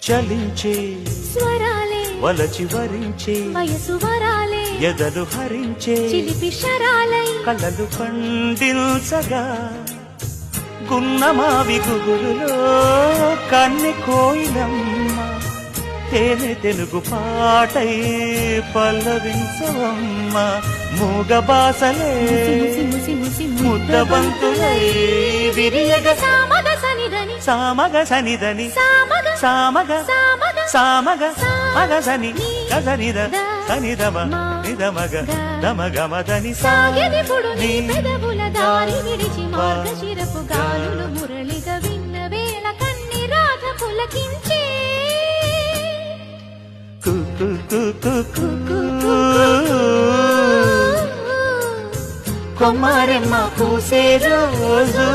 చలించే స్వరాలే వలచి వరించే వయసు వరాలే ఎదలు హరించే చిలిపి శరాలై కలలు పండించగా గున్నమావి గుగురులో కన్నె కోయిలమ్మ తేనె తెలుగు పాటై పల్లవించవమ్మ మూగ బాసలే ముద్దబంతులై విరియగ సామగ సనిదని సామగ సనిదని సామగ సామగ సామగ సామగ మగ సని గసనిద సనిదమ నిదమగ దమగమదని సాగెదిపుడు నీ పెదవుల దారి విడిచి మార్గశిరపు గాలులు మురళిగా విన్న వేళ కన్ని రాధ పులకించే కు కు కు కు కు కొమ్మారెమ్మ పూసే రోజు